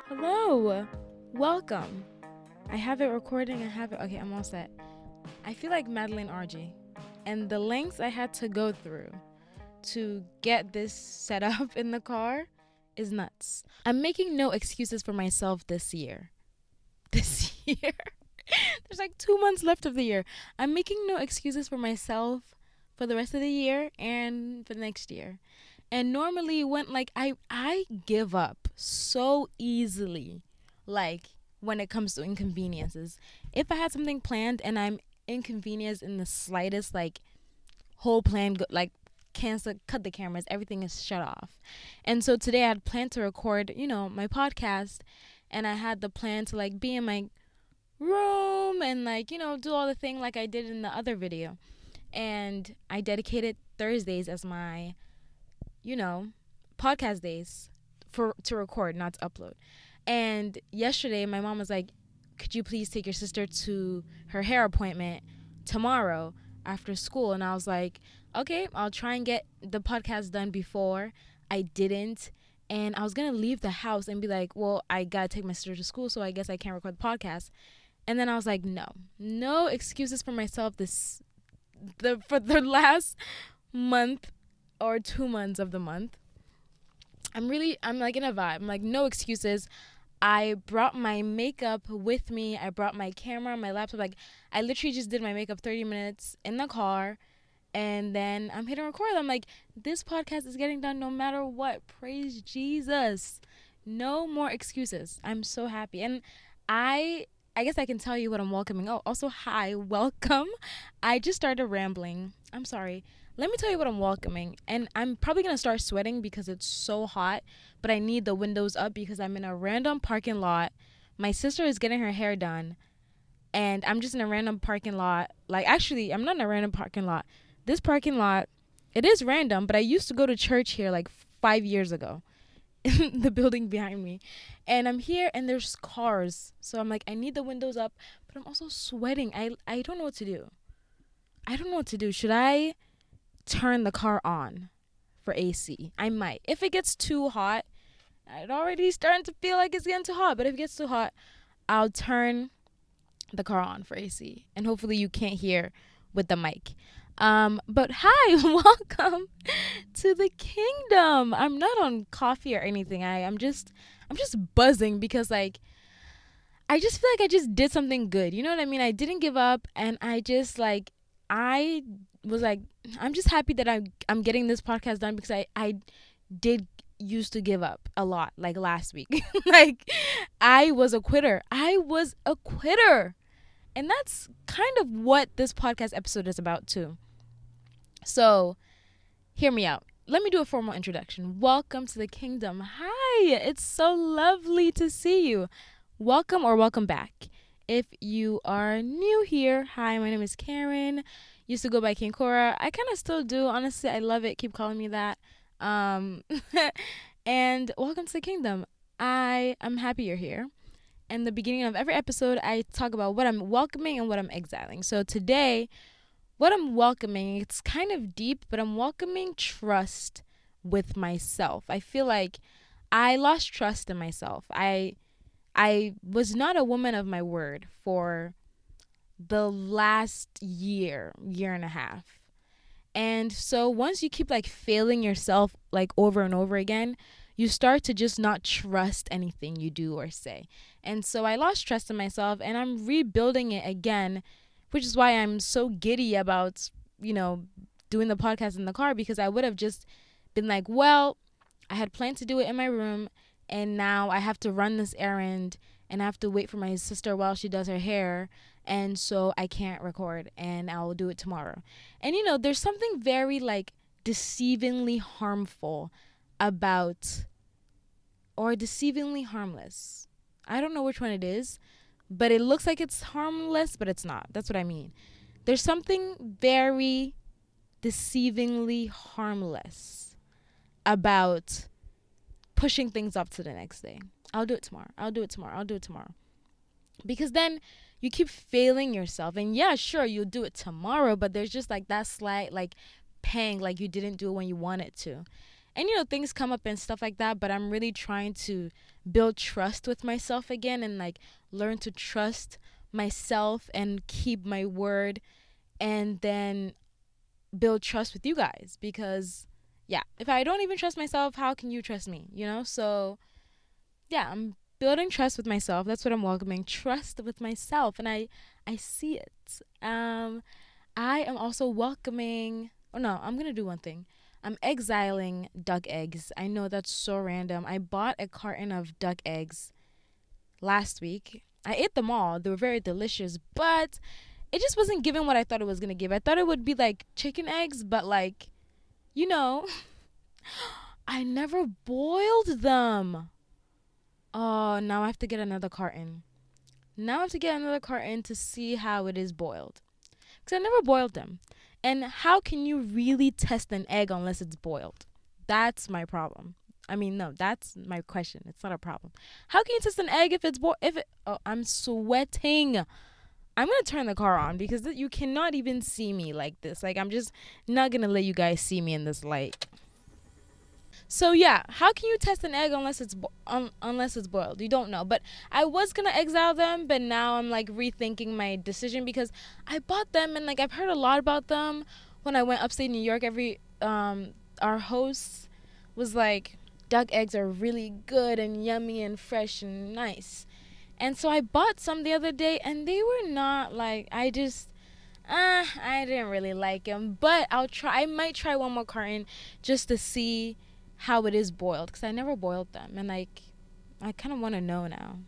Hello. Welcome. I have it recording. Okay, I'm all set. I feel like Madeline RG. And the lengths I had to go through to get this set up in the car is nuts. I'm making no excuses for myself this year. This year? There's like 2 months left of the year. I'm making no excuses for myself for the rest of the year and for the next year. And normally when I give up so easily, like when it comes to inconveniences. If I had something planned and I'm inconvenienced in the slightest, like whole plan like cancel, cut the cameras, everything is shut off. And so today I had planned to record, my podcast, and I had the plan to like be in my room and like, do all the thing like I did in the other video. And I dedicated Thursdays as my podcast days to record, not to upload. And yesterday my mom was like, could you please take your sister to her hair appointment tomorrow after school? And I was like, okay, I'll try and get the podcast done before. I didn't. And I was going to leave the house and be like, well, I got to take my sister to school, so I guess I can't record the podcast. And then I was like, no excuses for myself for the last month or 2 months of the month. I'm like in a vibe. I'm like, no excuses. I brought my makeup with me. I brought my camera, my laptop. Like, I literally just did my makeup 30 minutes in the car, and then I'm hitting record. I'm like, this podcast is getting done no matter what. Praise Jesus. No more excuses. I'm so happy. And I guess I can tell you what I'm welcoming. Oh, also, hi, welcome. I just started rambling. I'm sorry. Let me tell you what I'm welcoming. And I'm probably going to start sweating because it's so hot, but I need the windows up because I'm in a random parking lot. My sister is getting her hair done, and I'm just in a random parking lot. Like, actually, I'm not in a random parking lot. This parking lot, it is random, but I used to go to church here like 5 years ago. The building behind me, and I'm here and there's cars, so I'm like, I need the windows up, but I'm also sweating. I don't know what to do. Should I turn the car on for AC? I might. If it gets too hot, it already starting to feel like it's getting too hot, but if it gets too hot, I'll turn the car on for AC, and hopefully you can't hear with the mic. But hi, welcome to the kingdom. I'm not on coffee or anything. I'm just buzzing because like I just feel like I just did something good. You know what I mean? I didn't give up, and I just like I was like, I'm just happy that I'm getting this podcast done because I did used to give up a lot like last week. Like I was a quitter. And that's kind of what this podcast episode is about too. So, hear me out. Let me do a formal introduction. Welcome to the kingdom. Hi, it's so lovely to see you. Welcome or welcome back. If you are new here, hi, my name is Karen. Used to go by Kinkora. I kind of still do. Honestly, I love it. Keep calling me that. And welcome to the kingdom. I am happy you're here. In the beginning of every episode, I talk about what I'm welcoming and what I'm exiling. So today, what I'm welcoming, it's kind of deep, but I'm welcoming trust with myself. I feel like I lost trust in myself. I was not a woman of my word for the last year and a half. And so once you keep like failing yourself like over and over again, you start to just not trust anything you do or say. And so I lost trust in myself, and I'm rebuilding it again, which is why I'm so giddy about, doing the podcast in the car, because I would have just been like, well, I had planned to do it in my room, and now I have to run this errand and I have to wait for my sister while she does her hair, and so I can't record, and I'll do it tomorrow. And there's something very like deceivingly harmful about, or deceivingly harmless. I don't know which one it is, but it looks like it's harmless, but it's not. That's what I mean. There's something very deceivingly harmless about pushing things up to the next day. I'll do it tomorrow. Because then you keep failing yourself. And yeah, sure, you'll do it tomorrow, but there's just like that slight like pang, like you didn't do it when you wanted to. And things come up and stuff like that, but I'm really trying to build trust with myself again, and like learn to trust myself and keep my word, and then build trust with you guys, because yeah, if I don't even trust myself, how can you trust me? So yeah, I'm building trust with myself. That's what I'm welcoming, trust with myself, and I see it. I am also welcoming. Oh no, I'm gonna do one thing. I'm exiling duck eggs. I know that's so random. I bought a carton of duck eggs last week. I ate them all. They were very delicious, but it just wasn't giving what I thought it was gonna give. I thought it would be like chicken eggs, but like, you know, I never boiled them. Oh, now I have to get another carton. Now I have to get another carton to see how it is boiled. Because I never boiled them. And how can you really test an egg unless it's boiled? That's my problem. I mean, no, that's my question. It's not a problem. How can you test an egg if it's boiled? Oh, I'm sweating. I'm going to turn the car on because you cannot even see me like this. Like, I'm just not going to let you guys see me in this light. So yeah, how can you test an egg unless it's boiled? You don't know. But I was gonna exile them, but now I'm like rethinking my decision because I bought them and like I've heard a lot about them. When I went upstate New York, our host was like, duck eggs are really good and yummy and fresh and nice. And so I bought some the other day, and they were not like, I didn't really like them. But I might try one more carton just to see how it is boiled, because I never boiled them, and like I kind of want to know now.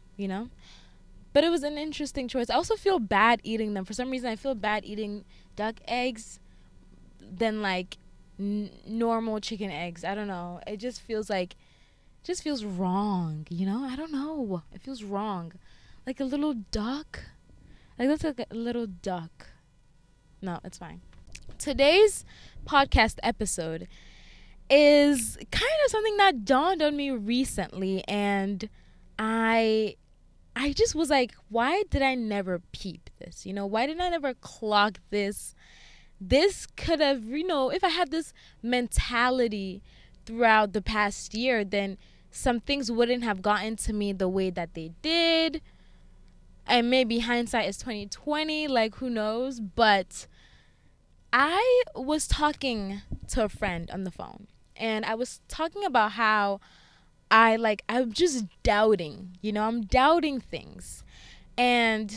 But it was an interesting choice. I also feel bad eating them. For some reason I feel bad eating duck eggs than like normal chicken eggs. I don't know, it just feels wrong. I don't know, it feels wrong. Like a little duck, like that's like a little duck. No, it's fine. Today's podcast episode is kind of something that dawned on me recently, and I just was like, why did I never peep this? Why did I never clock this? This could have, if I had this mentality throughout the past year, then some things wouldn't have gotten to me the way that they did. And maybe hindsight is 2020, like who knows? But I was talking to a friend on the phone, and I was talking about how I'm just doubting, I'm doubting things. And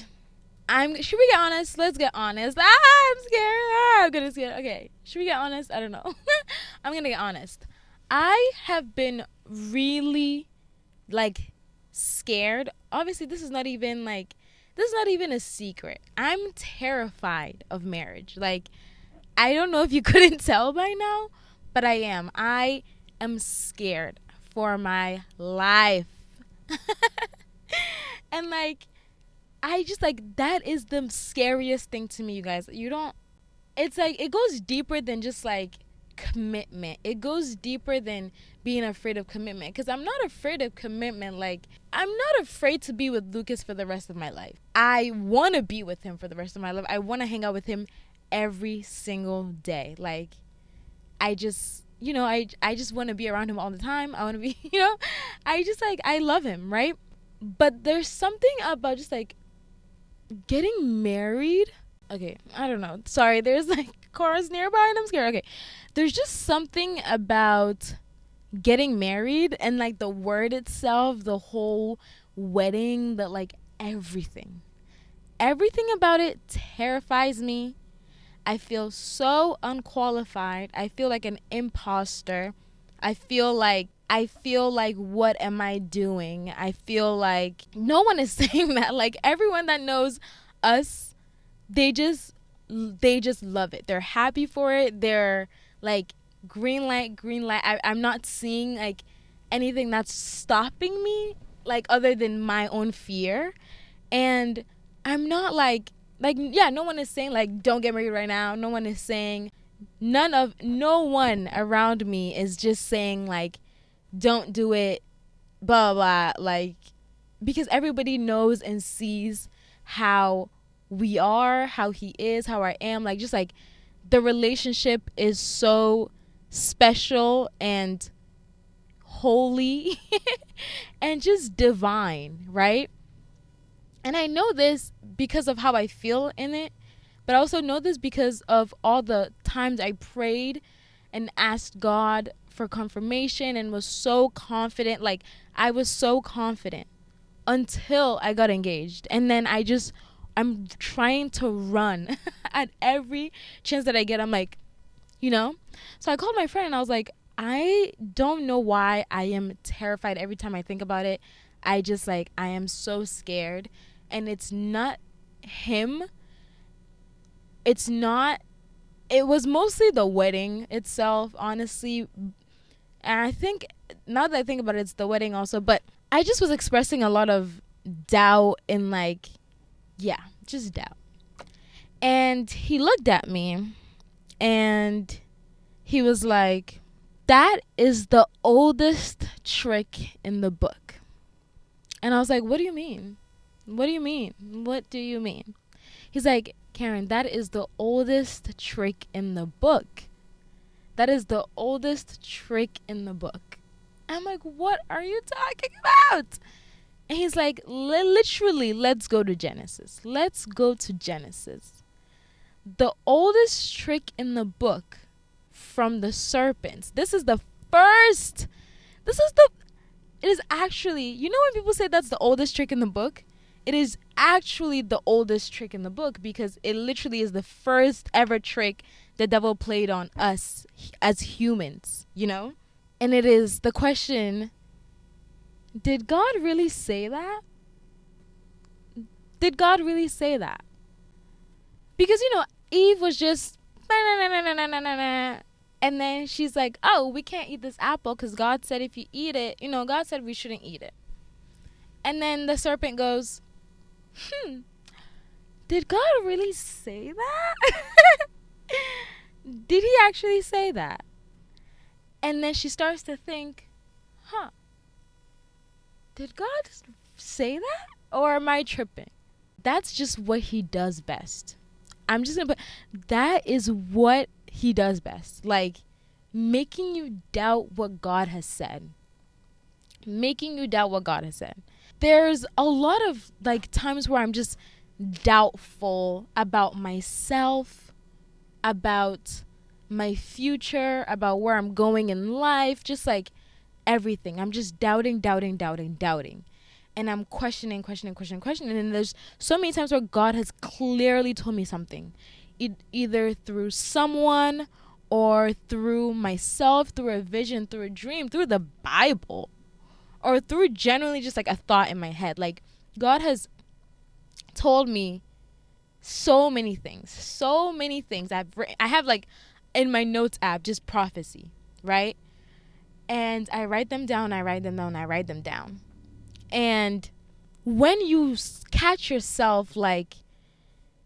should we get honest? Let's get honest. I'm scared. I'm gonna scared. Okay. Should we get honest? I don't know. I'm gonna get honest. I have been really like scared. Obviously, this is not even a secret. I'm terrified of marriage. Like, I don't know if you couldn't tell by now, but I am. I am scared for my life. And like, I just like, that is the scariest thing to me, you guys. It's like, it goes deeper than just like commitment. It goes deeper than being afraid of commitment, because I'm not afraid of commitment. Like, I'm not afraid to be with Lucas for the rest of my life. I want to be with him for the rest of my life. I want to hang out with him every single day. Like, I just I just want to be around him all the time. I want to be I just like, I love him, right? But there's something about just like getting married. Okay, I don't know, sorry, there's like cars nearby and I'm scared. Okay, there's just something about getting married and like the word itself, the whole wedding, that like everything about it terrifies me. I feel so unqualified. I feel like an imposter. I feel like, what am I doing? I feel like no one is saying that. Like, everyone that knows us, they just love it. They're happy for it. They're like, green light, green light. I'm not seeing like anything that's stopping me, like, other than my own fear. And I'm not like, yeah, no one is saying like, don't get married right now. No one is saying, no one around me is just saying like, don't do it, blah blah, like, because everybody knows and sees how we are, how he is, how I am. Like, just like, the relationship is so special, and holy and just divine, right? And I know this because of how I feel in it, but I also know this because of all the times I prayed and asked God for confirmation and was so confident. Like, I was so confident until I got engaged. And then I'm trying to run at every chance that I get. I'm like, you know? So I called my friend and I was like, I don't know why I am terrified every time I think about it. I am so scared. And it's not him. It's not, it was mostly the wedding itself, honestly. And I think, now that I think about it, it's the wedding also. But I just was expressing a lot of doubt and like, yeah, just doubt. And he looked at me and he was like, that is the oldest trick in the book. And I was like, what do you mean? What do you mean? What do you mean? He's like, Karen, that is the oldest trick in the book. That is the oldest trick in the book. I'm like, what are you talking about? And he's like, literally, let's go to Genesis. Let's go to Genesis. The oldest trick in the book from the serpents. It is actually, you know when people say that's the oldest trick in the book? It is actually the oldest trick in the book because it literally is the first ever trick the devil played on us as humans, you know? And it is the question, did God really say that? Did God really say that? Because, Eve was just, and then she's like, oh, we can't eat this apple because God said if you eat it, God said we shouldn't eat it. And then the serpent goes, did God really say that? Did he actually say that? And then she starts to think, did God say that? Or am I tripping? That's just what he does best. I'm just going to put, that is what he does best. Like, making you doubt what God has said. Making you doubt what God has said. There's a lot of, like, times where I'm just doubtful about myself, about my future, about where I'm going in life, just like everything. I'm just doubting. And I'm questioning. And there's so many times where God has clearly told me something, either through someone or through myself, through a vision, through a dream, through the Bible, or through generally just like a thought in my head. Like, God has told me so many things. I have like in my notes app just prophecy, right? And I write them down. And when you catch yourself like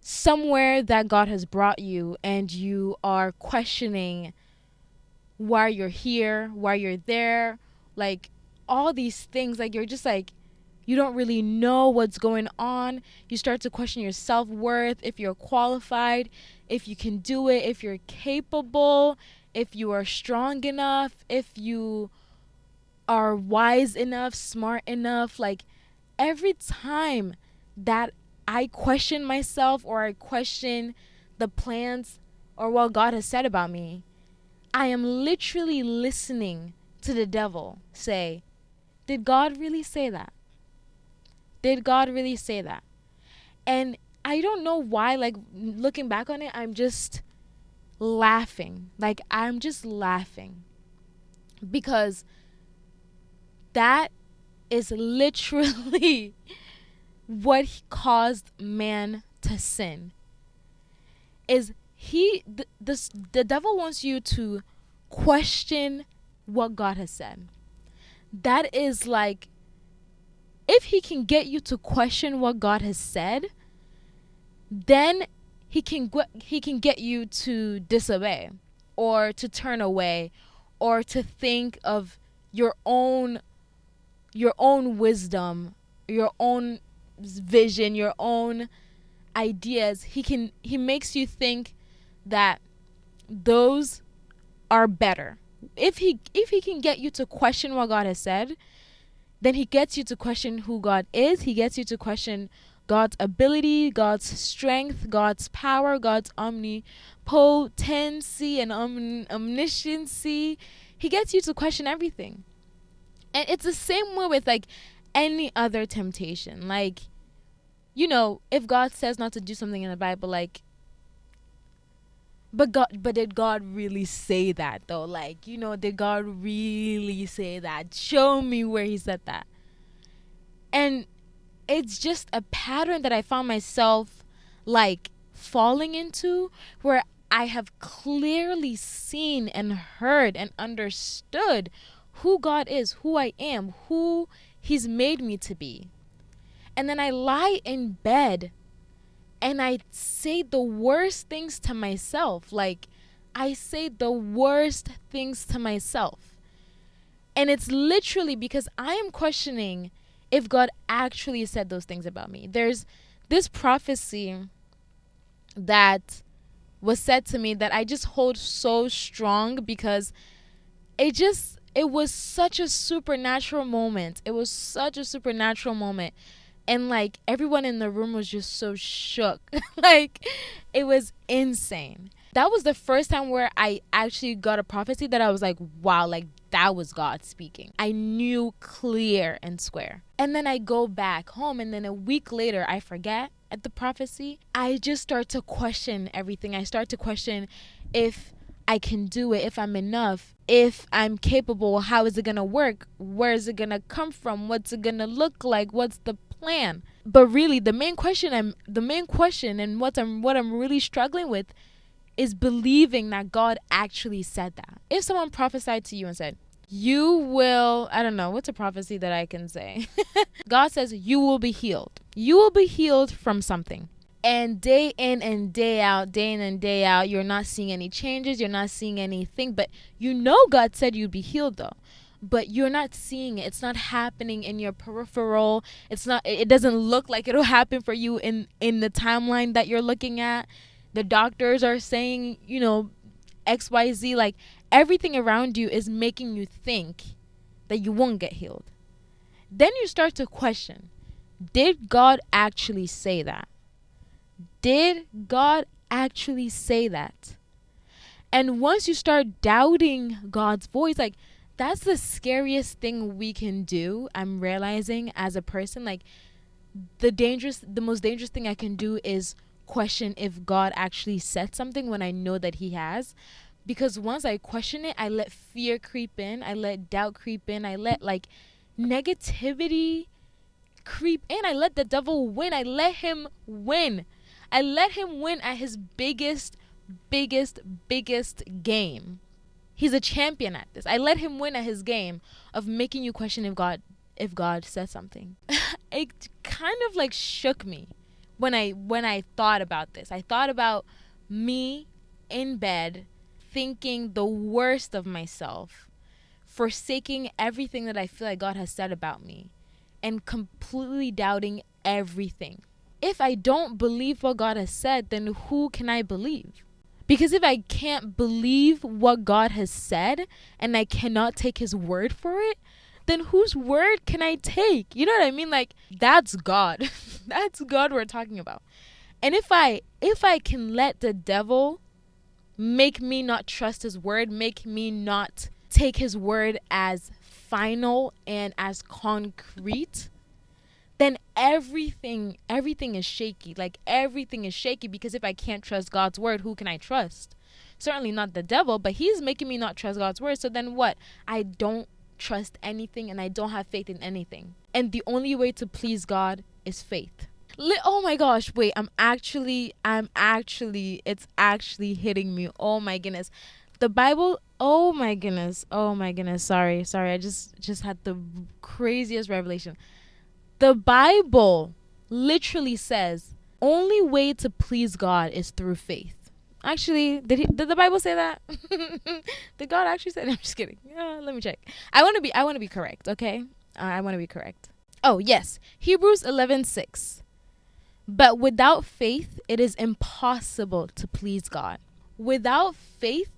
somewhere that God has brought you and you are questioning why you're here, why you're there, like all these things, like you're just like, you don't really know what's going on. You start to question your self-worth, if you're qualified, if you can do it, if you're capable, if you are strong enough, if you are wise enough, smart enough. Like, every time that I question myself or I question the plans or what God has said about me, I am literally listening to the devil say, did God really say that? Did God really say that? And I don't know why, like, looking back on it, I'm just laughing. Like, I'm just laughing. Because that is literally what caused man to sin. Is the devil wants you to question what God has said. That is like, if he can get you to question what God has said, then he can get you to disobey or to turn away or to think of your own wisdom, your own vision, your own ideas. He makes you think that those are better If he can get you to question what God has said, then he gets you to question who God is. He gets you to question God's ability, God's strength, God's power, God's omnipotency and omnisciency. He gets you to question everything. And it's the same way with like any other temptation. Like, if God says not to do something in the Bible, like, but did God really say that though? Like, did God really say that? Show me where he said that. And it's just a pattern that I found myself like falling into, where I have clearly seen and heard and understood who God is, who I am, who he's made me to be. And then I lie in bed and I say the worst things to myself. Like, I say the worst things to myself. And it's literally because I am questioning if God actually said those things about me. There's this prophecy that was said to me that I just hold so strong, because it was such a supernatural moment. It was such a supernatural moment. And like, everyone in the room was just so shook. Like, it was insane. That was the first time where I actually got a prophecy that I was like, wow, like that was God speaking. I knew clear and square. And then I go back home, and then a week later I forget at the prophecy. I just start to question everything. I start to question if I can do it, if I'm enough, if I'm capable, how is it going to work? Where is it going to come from? What's it going to look like? What's the plan? But really, the main question and what I'm really struggling with is believing that God actually said that. If someone prophesied to you and said, you will, I don't know, what's a prophecy that I can say? God says you will be healed. You will be healed from something. And day in and day out, you're not seeing any changes. You're not seeing anything. But God said you'd be healed though. But you're not seeing it. It's not happening in your peripheral. It doesn't look like it'll happen for you in the timeline that you're looking at. The doctors are saying, XYZ. Like, everything around you is making you think that you won't get healed. Then you start to question, did God actually say that? Did God actually say that? And once you start doubting God's voice, like, that's the scariest thing we can do. I'm realizing as a person, like, the most dangerous thing I can do is question if God actually said something when I know that he has. Because once I question it, I let fear creep in. I let doubt creep in. I let like negativity creep in. I let the devil win. I let him win. I let him win at his biggest game. He's a champion at this. I let him win at his game of making you question if God said something. It kind of like shook me when I thought about this. I thought about me in bed thinking the worst of myself, forsaking everything that I feel like God has said about me, and completely doubting everything. If I don't believe what God has said, then who can I believe? Because if I can't believe what God has said and I cannot take his word for it, then whose word can I take? You know what I mean? Like, that's God. That's God we're talking about. And if I can let the devil make me not trust his word, make me not take his word as final and as concrete, then everything is shaky. Like, everything is shaky, because if I can't trust God's word, who can I trust? Certainly not the devil, but he's making me not trust God's word. So then what? I don't trust anything and I don't have faith in anything. And the only way to please God is faith. Oh my gosh, wait, it's actually hitting me. Oh my goodness. The Bible, oh my goodness. Sorry. I just had the craziest revelation. The Bible literally says only way to please God is through faith. Actually, did the Bible say that? Did God actually say that? I'm just kidding. Let me check. I want to be correct, okay? I want to be correct. Oh, yes. Hebrews 11:6. But without faith, it is impossible to please God. Without faith,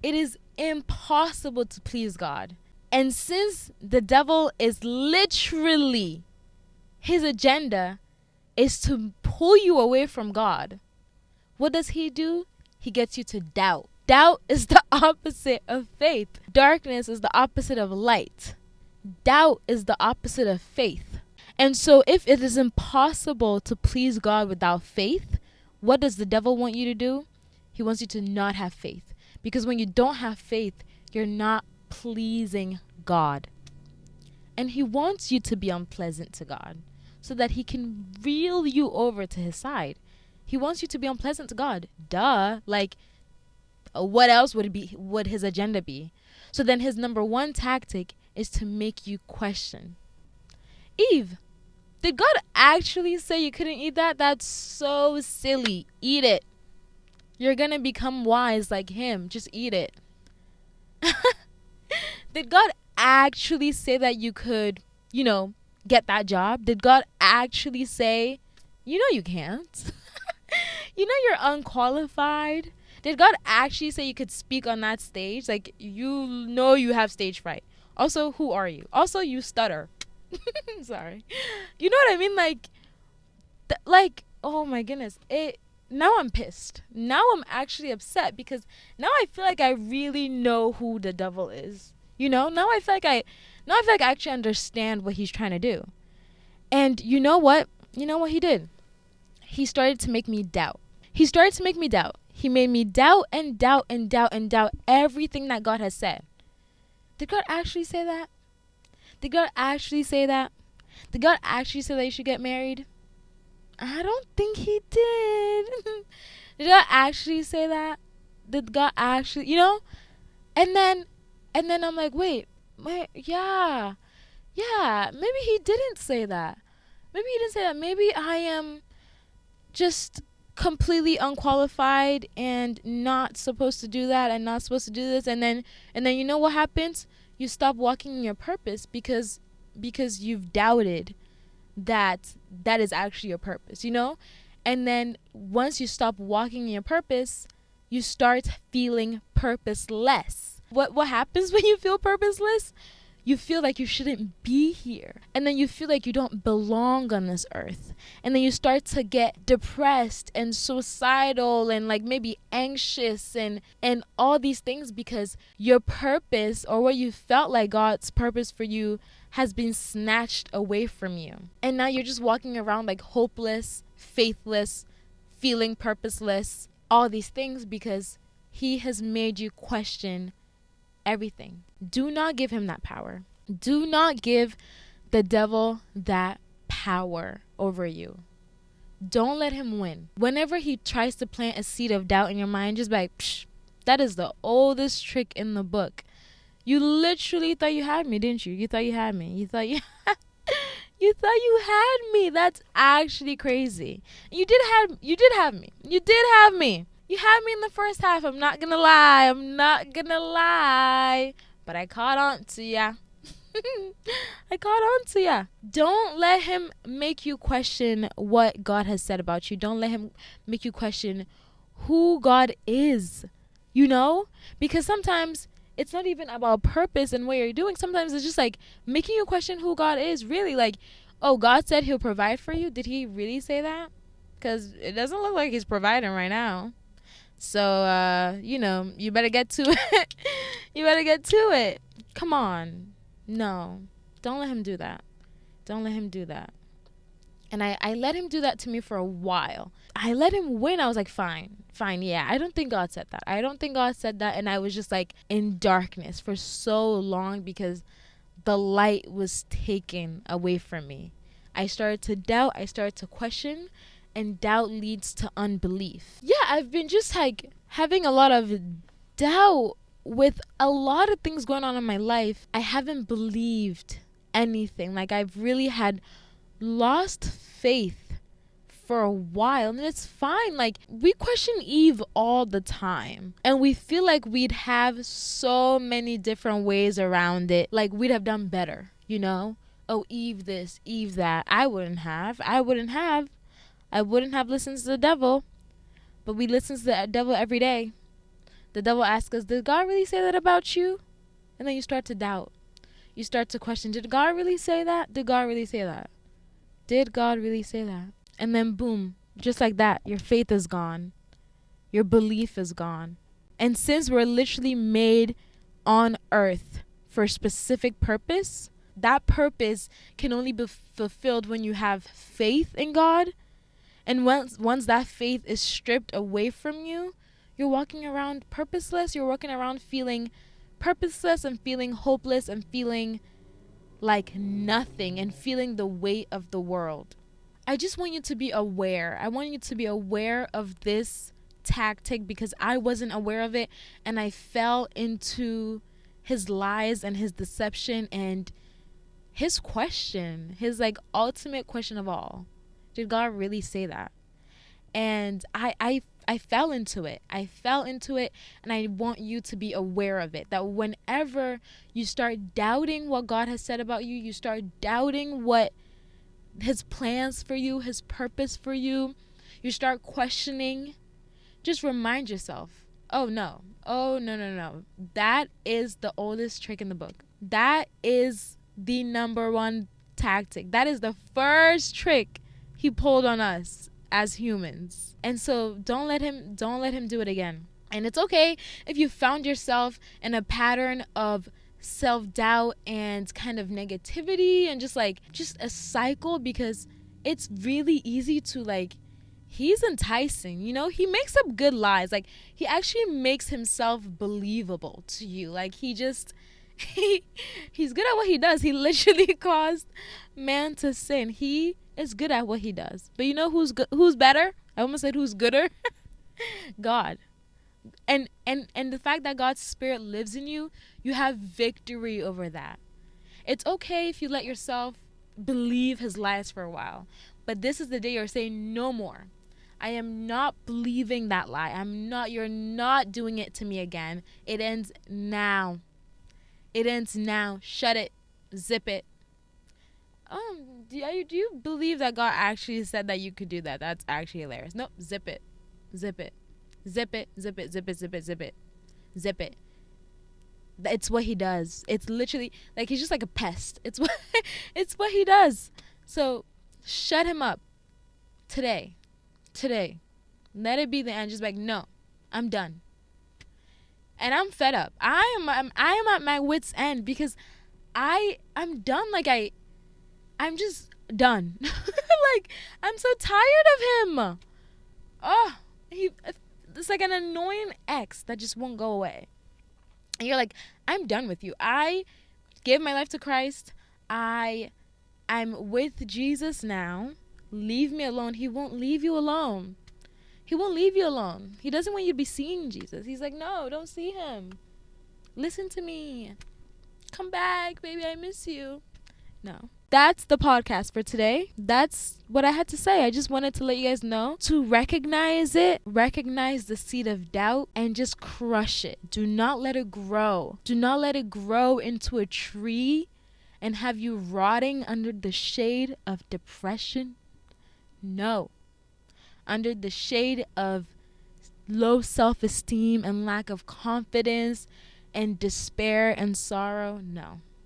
it is impossible to please God. And since the devil is literally, his agenda is to pull you away from God, what does he do? He gets you to doubt. Doubt is the opposite of faith. Darkness is the opposite of light. Doubt is the opposite of faith. And so if it is impossible to please God without faith, what does the devil want you to do? He wants you to not have faith. Because when you don't have faith, you're not pleasing God. And he wants you to be unpleasant to God so that he can reel you over to his side. He wants you to be unpleasant to God. Duh. Like, what else would his agenda be? So then his number one tactic is to make you question. Eve, did God actually say you couldn't eat that? That's so silly. Eat it. You're going to become wise like him. Just eat it. Did God actually say that you could, get that job? Did God actually say, you can't? You're unqualified? Did God actually say you could speak on that stage? Like, you have stage fright. Also, who are you? Also, you stutter. Sorry. You know what I mean? Like, oh my goodness. Now I'm pissed. Now I'm actually upset because now I feel like I really know who the devil is. Now I feel like I actually understand what he's trying to do. And you know what? You know what he did? He started to make me doubt. He made me doubt and doubt and doubt and doubt everything that God has said. Did God actually say that? Did God actually say that? Did God actually say that you should get married? I don't think he did. Did God actually say that? Did God actually, And then I'm like, wait, yeah, maybe he didn't say that. Maybe I am just completely unqualified and not supposed to do that and not supposed to do this. And then you know what happens? You stop walking in your purpose because you've doubted that is actually your purpose, And then once you stop walking in your purpose, you start feeling purposeless. What happens when you feel purposeless? You feel like you shouldn't be here. And then you feel like you don't belong on this earth. And then you start to get depressed and suicidal and like maybe anxious and all these things because your purpose or what you felt like God's purpose for you has been snatched away from you. And now you're just walking around like hopeless, faithless, feeling purposeless, all these things because he has made you question everything. Do not give him that power. Do not give the devil that power over you. Don't let him win. Whenever he tries to plant a seed of doubt in your mind, just be like, psh, that is the oldest trick in the book. You literally thought you had me, didn't you? You thought you had me. You thought you you thought you had me. That's actually crazy. You did have me. You did have me. You had me in the first half. I'm not gonna lie. But I caught on to ya. Don't let him make you question what God has said about you. Don't let him make you question who God is. Because sometimes it's not even about purpose and what you're doing. Sometimes it's just like making you question who God is. Really, like, oh, God said he'll provide for you. Did he really say that? Because it doesn't look like he's providing right now. So, you better get to it. Come on. No. Don't let him do that. And I let him do that to me for a while. I let him win. I was like, fine, yeah. I don't think God said that. And I was just like in darkness for so long because the light was taken away from me. I started to doubt. I started to question. And doubt leads to unbelief. Yeah, I've been just like having a lot of doubt with a lot of things going on in my life. I haven't believed anything. Like I've really had lost faith for a while. And it's fine. Like we question Eve all the time. And we feel like we'd have so many different ways around it. Like we'd have done better, Oh, Eve this, Eve that. I wouldn't have listened to the devil, but we listen to the devil every day. The devil asks us, did God really say that about you? And then you start to doubt. You start to question, did God really say that? Did God really say that? Did God really say that? And then boom, just like that, your faith is gone. Your belief is gone. And since we're literally made on earth for a specific purpose, that purpose can only be fulfilled when you have faith in God. And once that faith is stripped away from you, you're walking around purposeless. You're walking around feeling purposeless and feeling hopeless and feeling like nothing and feeling the weight of the world. I just want you to be aware. I want you to be aware of this tactic because I wasn't aware of it, and I fell into his lies and his deception and his question, his like ultimate question of all. Did God really say that? And I fell into it. I fell into it, and I want you to be aware of it. That whenever you start doubting what God has said about you, you start doubting what his plans for you, his purpose for you, you start questioning, just remind yourself, oh no, no. That is the oldest trick in the book. That is the number one tactic. That is the first trick he pulled on us as humans. And so don't let him do it again. And it's okay if you found yourself in a pattern of self-doubt and kind of negativity and just a cycle, because it's really easy to he's enticing, he makes up good lies. He actually makes himself believable to you. He's good at what he does. He literally caused man to sin. He is good at what he does. But you know who's better? I almost said who's gooder? God. And the fact that God's spirit lives in you, you have victory over that. It's okay if you let yourself believe his lies for a while, but this is the day you're saying no more. I am not believing that lie. You're not doing it to me again. It ends now. It ends now. Shut it. Zip it. Do you believe that God actually said that you could do that? That's actually hilarious. Nope. Zip it. Zip it. Zip it, zip it, zip it, zip it, zip it, zip it. It's what he does. It's literally he's just like a pest. It's what he does. So shut him up today. Let it be the end. Just no, I'm done. And I'm fed up. I am at my wit's end because I'm done. I'm just done. I'm so tired of him. Oh, it's like an annoying ex that just won't go away. And you're like, I'm done with you. I gave my life to Christ. I'm with Jesus now. Leave me alone. He won't leave you alone. He won't leave you alone. He doesn't want you to be seeing Jesus. He's like, no, don't see him. Listen to me. Come back, baby. I miss you. No. That's the podcast for today. That's what I had to say. I just wanted to let you guys know to recognize it, recognize the seed of doubt, and just crush it. Do not let it grow. Do not let it grow into a tree and have you rotting under the shade of depression. No. Under the shade of low self-esteem and lack of confidence and despair and sorrow.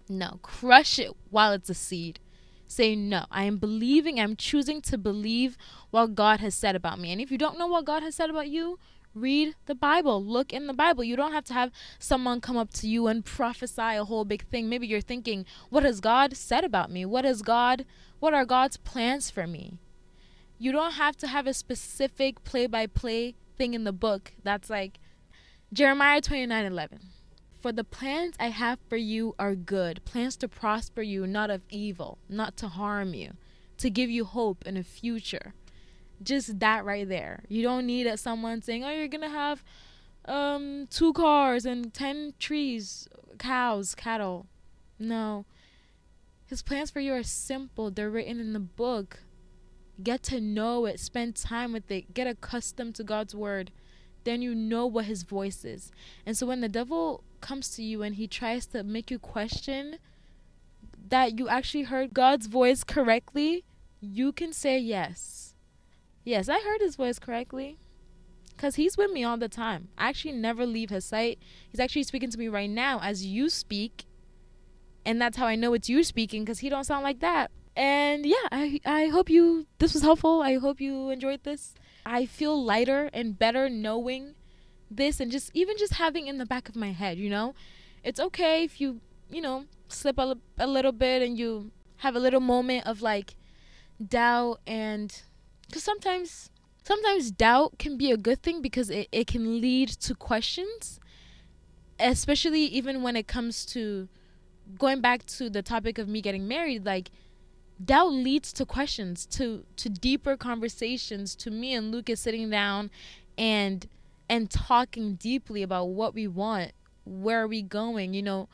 No, crush it while it's a seed. Say, no, I am believing, I'm choosing to believe what God has said about me. And if you don't know what God has said about you, read the Bible. Look in the Bible. You don't have to have someone come up to you and prophesy a whole big thing. Maybe you're thinking, what has God said about me? What are God's plans for me? You don't have to have a specific play-by-play thing in the book. That's Jeremiah 29:11. For the plans I have for you are good, plans to prosper you, not of evil, not to harm you, to give you hope in a future. Just that right there. You don't need someone saying, oh, you're going to have 2 cars and 10 trees, cows, cattle. No. His plans for you are simple. They're written in the book. Get to know it. Spend time with it. Get accustomed to God's word. Then you know what his voice is. And so when the devil comes to you and he tries to make you question that you actually heard God's voice correctly, you can say yes. Yes, I heard his voice correctly. because he's with me all the time. I actually never leave his sight. He's actually speaking to me right now as you speak, and that's how I know it's you speaking, because he don't sound like that. And yeah, I hope this was helpful. I hope you enjoyed this. I feel lighter and better knowing this, and just having in the back of my head, it's okay if you slip a little bit and you have a little moment of like doubt. And because sometimes doubt can be a good thing, because it can lead to questions, especially even when it comes to going back to the topic of me getting married. Like, doubt leads to questions, to deeper conversations, to me and Lucas sitting down and talking deeply about what we want, where are we going,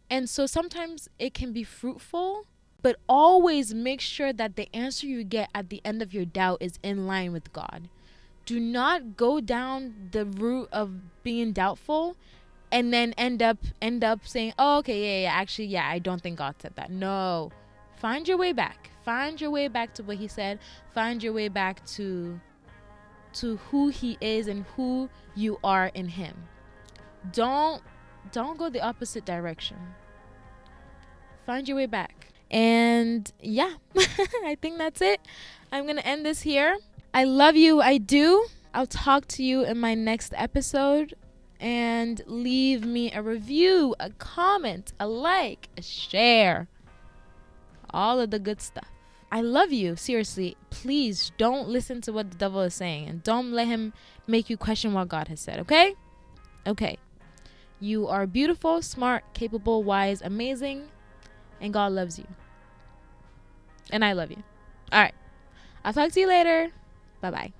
and so sometimes it can be fruitful. But always make sure that the answer you get at the end of your doubt is in line with God. Do not go down the route of being doubtful and then end up saying, oh, okay, yeah, actually, yeah, I don't think God said that. No. Find your way back. Find your way back to what he said. Find your way back to who he is and who you are in him. Don't go the opposite direction. Find your way back. And yeah, I think that's it. I'm going to end this here. I love you. I do. I'll talk to you in my next episode. And leave me a review, a comment, a like, a share. All of the good stuff. I love you. Seriously, please don't listen to what the devil is saying. And don't let him make you question what God has said, okay? Okay. You are beautiful, smart, capable, wise, amazing. And God loves you. And I love you. All right. I'll talk to you later. Bye-bye.